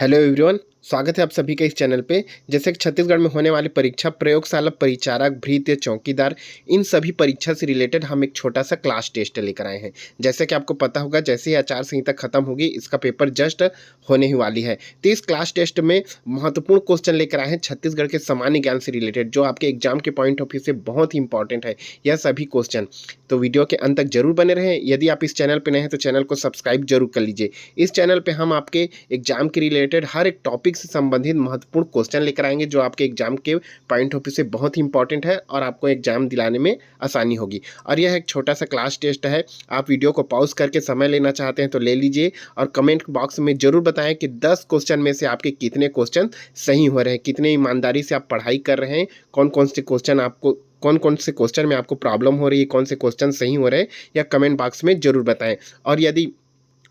Hello everyone, स्वागत है आप सभी का इस चैनल पे। जैसे कि छत्तीसगढ़ में होने वाली परीक्षा प्रयोगशाला परिचारक, भृत्य, चौकीदार, इन सभी परीक्षा से रिलेटेड हम एक छोटा सा क्लास टेस्ट लेकर आए हैं। जैसे कि आपको पता होगा, जैसे ही आचार संहिता खत्म होगी इसका पेपर जस्ट होने ही वाली है। तो इस क्लास टेस्ट में महत्वपूर्ण क्वेश्चन लेकर आए हैं छत्तीसगढ़ के सामान्य ज्ञान से रिलेटेड, जो आपके एग्जाम के पॉइंट ऑफ व्यू से बहुत ही इंपॉर्टेंट है यह सभी क्वेश्चन। तो वीडियो के अंत तक जरूर बने रहें। यदि आप इस चैनल पर नए हैं तो चैनल को सब्सक्राइब जरूर कर लीजिए। इस चैनल पे हम आपके एग्जाम के रिलेटेड हर एक टॉपिक से संबंधित महत्वपूर्ण क्वेश्चन लेकर आएंगे, जो आपके एग्जाम के पॉइंट ऑफ व्यू से बहुत ही इंपॉर्टेंट है और आपको एग्जाम दिलाने में आसानी होगी। और यह एक छोटा सा क्लास टेस्ट है। आप वीडियो को पॉज करके समय लेना चाहते हैं तो ले लीजिए और कमेंट बॉक्स में जरूर बताएं कि 10 क्वेश्चन में से आपके कितने क्वेश्चन सही हो रहे हैं, कितने ईमानदारी से आप पढ़ाई कर रहे हैं, कौन कौन से क्वेश्चन में आपको प्रॉब्लम हो रही है, कौन से क्वेश्चन सही हो रहे हैं, या कमेंट बॉक्स में जरूर बताएं। और यदि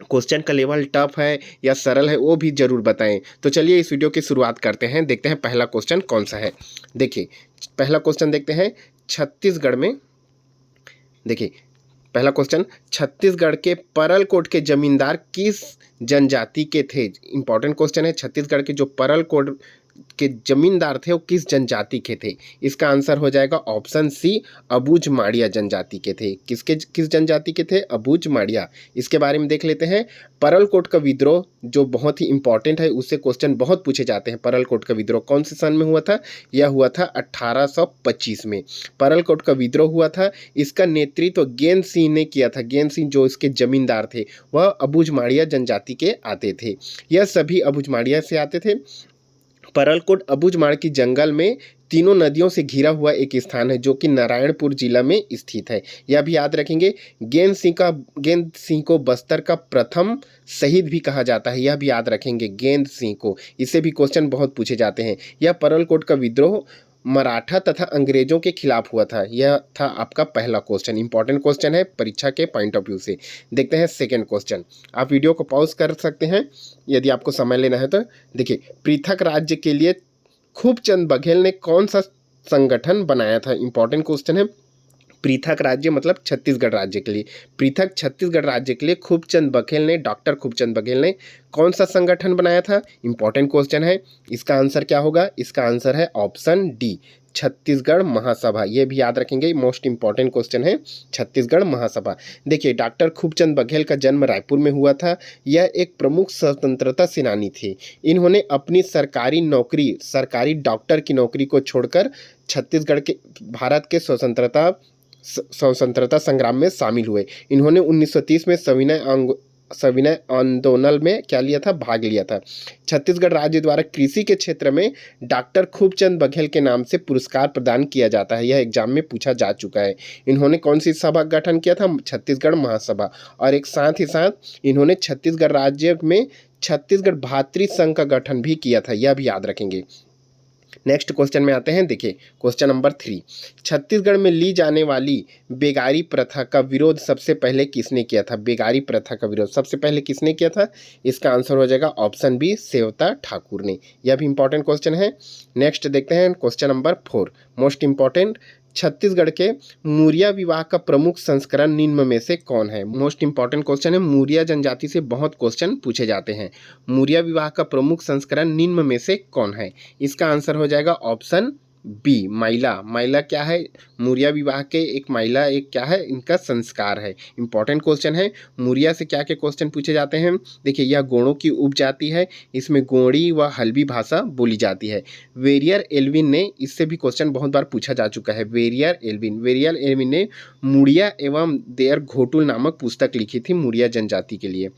क्वेश्चन का लेवल टफ है या सरल है वो भी जरूर बताएं। तो चलिए इस वीडियो की शुरुआत करते हैं। देखते हैं पहला क्वेश्चन कौन सा है। देखिए पहला क्वेश्चन देखते हैं। छत्तीसगढ़ में देखिए पहला क्वेश्चन, छत्तीसगढ़ के परलकोट के जमींदार किस जनजाति के थे? इंपॉर्टेंट क्वेश्चन है। छत्तीसगढ़ के जो परलकोट के जमींदार थे वो किस जनजाति के थे? इसका आंसर हो जाएगा ऑप्शन सी, अबूझ माड़िया जनजाति के थे। किस जनजाति के थे? अबूझ माड़िया। इसके बारे में देख लेते हैं। परलकोट का विद्रोह जो बहुत ही इंपॉर्टेंट है, उससे क्वेश्चन बहुत पूछे जाते हैं। परलकोट का विद्रोह कौन से सन में हुआ था? यह हुआ था 1825 में परलकोट का विद्रोह हुआ था। इसका नेतृत्व गेंद सिंह ने किया था। गेंद सिंह जो इसके जमींदार थे वह अबूझ माड़िया जनजाति के आते थे। यह सभी अबूझ माड़िया से आते थे। परलकोट अबूझमाड़ की जंगल में तीनों नदियों से घिरा हुआ एक स्थान है, जो कि नारायणपुर जिला में स्थित है। यह भी याद रखेंगे। गेंद सिंह को बस्तर का प्रथम शहीद भी कहा जाता है। यह भी याद रखेंगे, गेंद सिंह को। इससे भी क्वेश्चन बहुत पूछे जाते हैं। यह परलकोट का विद्रोह मराठा तथा अंग्रेजों के खिलाफ हुआ था। यह था आपका पहला क्वेश्चन। इंपॉर्टेंट क्वेश्चन है परीक्षा के पॉइंट ऑफ व्यू से। देखते हैं सेकंड क्वेश्चन। आप वीडियो को पॉज कर सकते हैं यदि आपको समय लेना है तो। देखिए, पृथक राज्य के लिए खूबचंद बघेल ने कौन सा संगठन बनाया था? इंपॉर्टेंट क्वेश्चन है। पृथक राज्य मतलब छत्तीसगढ़ राज्य के लिए, पृथक छत्तीसगढ़ राज्य के लिए खूबचंद बघेल ने, डॉक्टर खूबचंद बघेल ने कौन सा संगठन बनाया था? इंपॉर्टेंट क्वेश्चन है। इसका आंसर क्या होगा? इसका आंसर है ऑप्शन डी, छत्तीसगढ़ महासभा। ये भी याद रखेंगे, मोस्ट इंपॉर्टेंट क्वेश्चन है, छत्तीसगढ़ महासभा। देखिए, डॉक्टर खूबचंद बघेल का जन्म रायपुर में हुआ था। यह एक प्रमुख स्वतंत्रता सेनानी थे। इन्होंने अपनी सरकारी नौकरी, सरकारी डॉक्टर की नौकरी को छोड़कर छत्तीसगढ़ के भारत के स्वतंत्रता संग्राम में शामिल हुए। इन्होंने 1930 में सविनय आंदोलन में क्या लिया था? भाग लिया था। छत्तीसगढ़ राज्य द्वारा कृषि के क्षेत्र में डॉक्टर खूबचंद बघेल के नाम से पुरस्कार प्रदान किया जाता है। यह एग्जाम में पूछा जा चुका है। इन्होंने कौन सी सभा गठन किया था? छत्तीसगढ़ महासभा। और एक साथ ही साथ इन्होंने छत्तीसगढ़ राज्य में छत्तीसगढ़ भातृ संघ का गठन भी किया था। यह भी याद रखेंगे। नेक्स्ट क्वेश्चन में आते हैं। देखिए क्वेश्चन नंबर 3, छत्तीसगढ़ में ली जाने वाली बेगारी प्रथा का विरोध सबसे पहले किसने किया था? बेगारी प्रथा का विरोध सबसे पहले किसने किया था? इसका आंसर हो जाएगा ऑप्शन बी, सेवता ठाकुर ने। यह भी इंपॉर्टेंट क्वेश्चन है। नेक्स्ट देखते हैं question number 4, most important. Chhattisgarh के मुरिया विवाह का प्रमुख संस्करण निम्न में से कौन है? मोस्ट इंपॉर्टेंट क्वेश्चन है। मुरिया जनजाति से बहुत क्वेश्चन पूछे जाते हैं। मुरिया विवाह का प्रमुख संस्करण निम्न में से कौन है? इसका आंसर हो जाएगा ऑप्शन बी, माइला। माइला क्या है? मुरिया विवाह के एक माइला एक क्या है? इनका संस्कार है। इंपॉर्टेंट क्वेश्चन है। मुरिया से क्या क्या क्वेश्चन पूछे जाते हैं? देखिए, यह गोंडों की उपजाति है। इसमें गोंडी व हल्बी भाषा बोली जाती है। वेरियर एल्विन ने, इससे भी क्वेश्चन बहुत बार पूछा जा चुका है। वेरियर एल्विन ने मुड़िया एवं देयर घोटुल नामक पुस्तक लिखी थी मुड़िया जनजाति के लिए।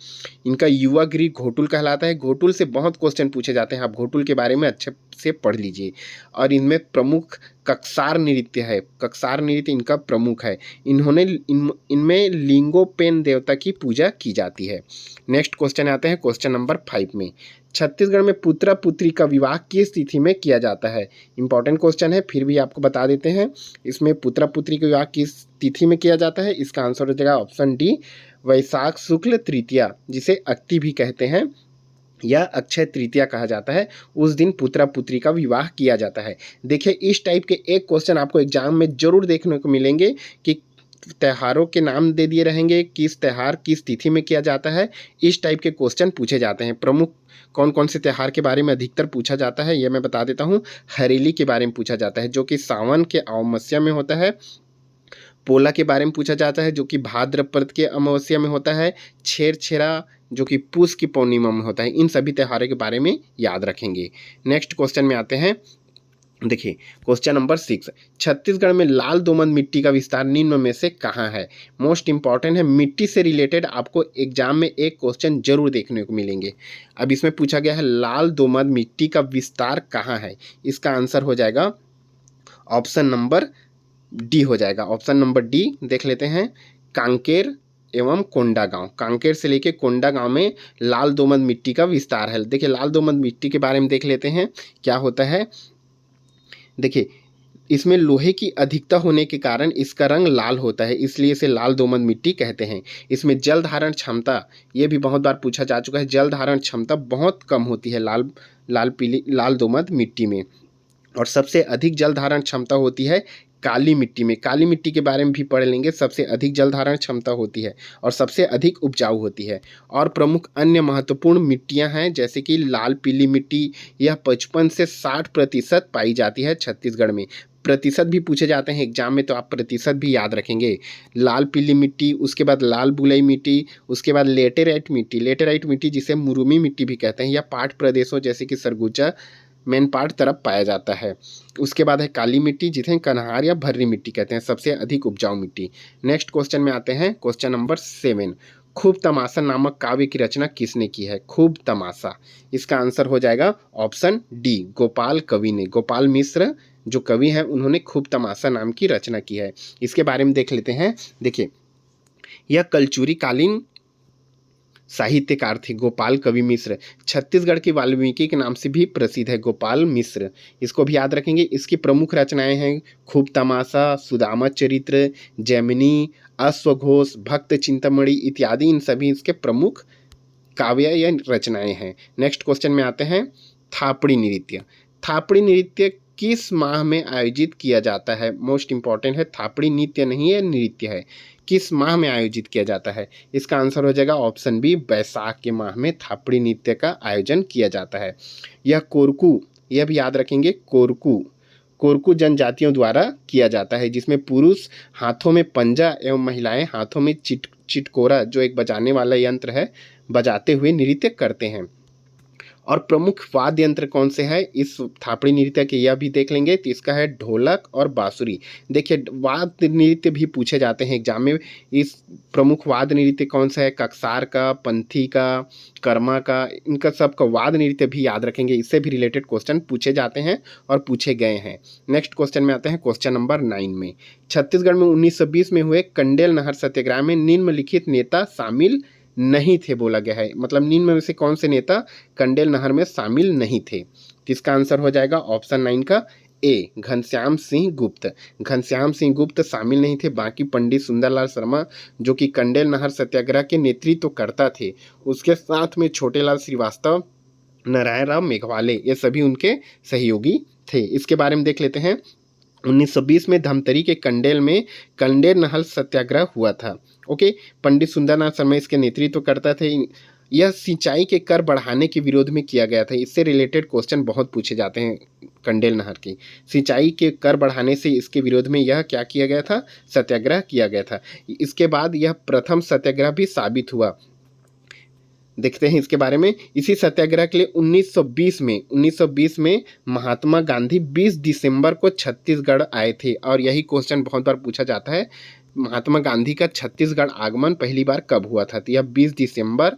इनका युवा गृह घोटुल कहलाता है। घोटुल से बहुत क्वेश्चन पूछे जाते हैं। आप घोटुल के बारे में अच्छे से पढ़ लीजिए। और इनमें प्रमुख कक्सार नृत्य है। कक्सार नृत्य इनका प्रमुख है। इनमें लिंगोपेन देवता की पूजा की जाती है। नेक्स्ट क्वेश्चन आते हैं क्वेश्चन नंबर 5 में। छत्तीसगढ़ में पुत्र पुत्री का विवाह किस तिथि में किया जाता है? इंपॉर्टेंट क्वेश्चन है, फिर भी आपको बता देते हैं। इसमें पुत्र पुत्री का विवाह किस तिथि में किया जाता है? इसका आंसर हो जाएगा ऑप्शन डी, वैशाख शुक्ल तृतीया, जिसे अक्ति भी कहते हैं या अक्षय तृतीया कहा जाता है। उस दिन पुत्र पुत्री का विवाह किया जाता है। देखिए, इस टाइप के एक क्वेश्चन आपको एग्जाम में जरूर देखने को मिलेंगे कि त्योहारों के नाम दे दिए रहेंगे, किस त्योहार किस तिथि में किया जाता है, इस टाइप के क्वेश्चन पूछे जाते हैं। प्रमुख कौन कौन से त्योहार के बारे में अधिकतर पूछा जाता है, ये मैं बता देता हूँ। हरेली के बारे में पूछा जाता है जो कि सावन के अमावस्या में होता है। पोला के बारे में पूछा जाता है जो कि भाद्रपद के अमावस्या में होता है। छेरछेरा जो कि पूस की पूर्णिमा में होता है। इन सभी त्योहारों के बारे में याद रखेंगे। नेक्स्ट क्वेश्चन में आते हैं। देखिए क्वेश्चन नंबर 6, छत्तीसगढ़ में लाल दोमट मिट्टी का विस्तार निम्न में से कहाँ है। मोस्ट इंपॉर्टेंट है, मिट्टी से रिलेटेड आपको एग्जाम में एक क्वेश्चन जरूर देखने को मिलेंगे। अब इसमें पूछा गया है लाल दोमट मिट्टी का विस्तार कहाँ है। इसका आंसर हो जाएगा ऑप्शन नंबर डी हो जाएगा। ऑप्शन नंबर डी देख लेते हैं, कांकेर एवं कोंडागांव। कांकेर से लेके कोंडागांव में लाल दोमट मिट्टी का विस्तार है। देखिए लाल दोमट मिट्टी के बारे में देख लेते हैं क्या होता है। देखिए इसमें लोहे की अधिकता होने के कारण इसका रंग लाल होता है, इसलिए इसे लाल दोमट मिट्टी कहते हैं। इसमें जल धारण क्षमता, ये भी बहुत बार पूछा जा चुका है, जल धारण क्षमता बहुत कम होती है लाल दोमट मिट्टी में। और सबसे अधिक जल धारण क्षमता होती है काली मिट्टी में। काली मिट्टी के बारे में भी पढ़ लेंगे, सबसे अधिक जल धारण क्षमता होती है और सबसे अधिक उपजाऊ होती है। और प्रमुख अन्य महत्वपूर्ण मिट्टियां हैं जैसे कि लाल पीली मिट्टी, यह 55 से 60% पाई जाती है छत्तीसगढ़ में। प्रतिशत भी पूछे जाते हैं एग्जाम में, तो आप प्रतिशत भी याद रखेंगे। लाल पीली मिट्टी, उसके बाद लाल बुलई मिट्टी, उसके बाद लेटेराइट मिट्टी। लेटेराइट मिट्टी जिसे मुरुमी मिट्टी भी कहते हैं, यह पाठ प्रदेशों जैसे कि सरगुजा मैनपाट तरफ पाया जाता है। उसके बाद है काली मिट्टी जिसे कन्हार या भर्री मिट्टी कहते हैं, सबसे अधिक उपजाऊ मिट्टी। नेक्स्ट क्वेश्चन में आते हैं, क्वेश्चन नंबर 7, खूब तमाशा नामक काव्य की रचना किसने की है। खूब तमाशा, इसका आंसर हो जाएगा ऑप्शन डी, गोपाल कवि ने। गोपाल मिश्र जो कवि हैं उन्होंने खूब तमाशा नाम की रचना की है। इसके बारे में देख लेते हैं। देखिए यह कलचुरी कालीन साहित्यकार थे गोपाल कवि मिश्र। छत्तीसगढ़ की वाल्मीकि के नाम से भी प्रसिद्ध है गोपाल मिश्र, इसको भी याद रखेंगे। इसकी प्रमुख रचनाएं हैं खूब तमाशा, सुदामा चरित्र, जैमिनी, अश्वघोष, भक्त चिंतामणि इत्यादि। इन सभी इसके प्रमुख काव्य या रचनाएं हैं। नेक्स्ट क्वेश्चन में आते हैं, थापड़ी नृत्य। थापड़ी नृत्य किस माह में आयोजित किया जाता है। मोस्ट इंपॉर्टेंट है, थापड़ी नृत्य नहीं है, नृत्य है। किस माह में आयोजित किया जाता है। इसका आंसर हो जाएगा ऑप्शन बी, बैसाख के माह में थापड़ी नृत्य का आयोजन किया जाता है। यह कोरकू, यह भी याद रखेंगे, कोरकू जनजातियों द्वारा किया जाता है, जिसमें पुरुष हाथों में पंजा एवं महिलाएं हाथों में चिटकोरा जो एक बजाने वाला यंत्र है बजाते हुए नृत्य करते हैं। और प्रमुख वाद्य यंत्र कौन से हैं इस थापड़ी नृत्य के, यह भी देख लेंगे। तो इसका है ढोलक और बांसुरी। देखिए वाद्य नृत्य भी पूछे जाते हैं एग्जाम में। इस प्रमुख वाद्य नृत्य कौन सा है, ककसार का, पंथी का, कर्मा का, इनका सबका वाद्य नृत्य भी याद रखेंगे। इससे भी रिलेटेड क्वेश्चन पूछे जाते हैं और पूछे गए हैं। नेक्स्ट क्वेश्चन में आते हैं, क्वेश्चन नंबर 9 में, छत्तीसगढ़ में 1920 में हुए कंडेल नहर सत्याग्रह में निम्नलिखित नेता शामिल नहीं थे बोला गया है। मतलब निम्न में से कौन से नेता कंडेल नहर में शामिल नहीं थे। तो इसका आंसर हो जाएगा ऑप्शन 9 का ए, घनश्याम सिंह गुप्त। घनश्याम सिंह गुप्त शामिल नहीं थे। बाकी पंडित सुंदरलाल शर्मा जो कि कंडेल नहर सत्याग्रह के नेतृत्व करता थे, उसके साथ में छोटेलाल श्रीवास्तव, नारायण राव मेघवाले, ये सभी उनके सहयोगी थे। इसके बारे में देख लेते हैं। 1920 में धमतरी के कंडेल में कंडेल नहर सत्याग्रह हुआ था। ओके, पंडित सुंदरलाल शर्मा इसके नेतृत्व करता थे। यह सिंचाई के कर बढ़ाने के विरोध में किया गया था। इससे रिलेटेड क्वेश्चन बहुत पूछे जाते हैं। कंडेल नहर की सिंचाई के कर बढ़ाने से इसके विरोध में यह क्या किया गया था, सत्याग्रह किया गया था। इसके बाद यह प्रथम सत्याग्रह भी साबित हुआ। देखते हैं इसके बारे में। इसी सत्याग्रह के लिए 1920 में महात्मा गांधी 20 दिसंबर को छत्तीसगढ़ आए थे। और यही क्वेश्चन बहुत बार पूछा जाता है, महात्मा गांधी का छत्तीसगढ़ आगमन पहली बार कब हुआ था। तो यह 20 दिसंबर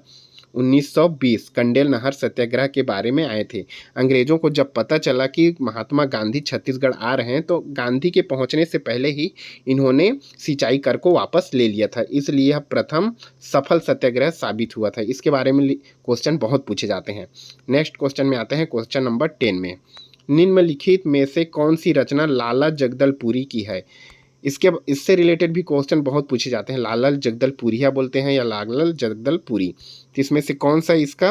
1920 कंडेल नहर सत्याग्रह के बारे में आए थे। अंग्रेजों को जब पता चला कि महात्मा गांधी छत्तीसगढ़ आ रहे हैं, तो गांधी के पहुंचने से पहले ही इन्होंने सिंचाई कर को वापस ले लिया था। इसलिए यह प्रथम सफल सत्याग्रह साबित हुआ था। इसके बारे में क्वेश्चन बहुत पूछे जाते हैं। नेक्स्ट क्वेश्चन में आते हैं, क्वेश्चन नंबर 10 में, निम्नलिखित में से कौन सी रचना लाला जगदलपुरी की है। इससे रिलेटेड भी क्वेश्चन बहुत पूछे जाते हैं। लाला जगदलपुरिया बोलते हैं या लाला जगदलपुरी, तो इसमें से कौन सा इसका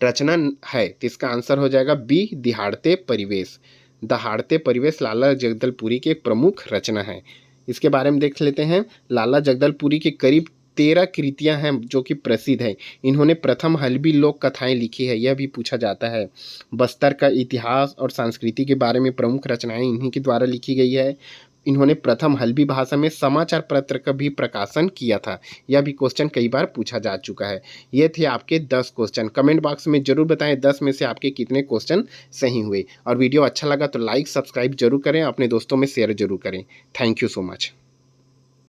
रचना है। तो इसका आंसर हो जाएगा बी, दहाड़ते परिवेश। दहाड़ते परिवेश लाला जगदलपुरी की एक प्रमुख रचना है। इसके बारे में देख लेते हैं। लाला जगदलपुरी की करीब 13 कृतियाँ हैं जो कि प्रसिद्ध हैं। इन्होंने प्रथम हल्बी लोक कथाएँ लिखी है, यह भी पूछा जाता है। बस्तर का इतिहास और संस्कृति के बारे में प्रमुख रचनाएँ इन्हीं के द्वारा लिखी गई है। इन्होंने प्रथम हल्बी भाषा में समाचार पत्र का भी प्रकाशन किया था। यह भी क्वेश्चन कई बार पूछा जा चुका है। ये थे आपके 10 क्वेश्चन। कमेंट बॉक्स में ज़रूर बताएं 10 में से आपके कितने क्वेश्चन सही हुए। और वीडियो अच्छा लगा तो लाइक सब्सक्राइब जरूर करें, अपने दोस्तों में शेयर जरूर करें। Thank you so much.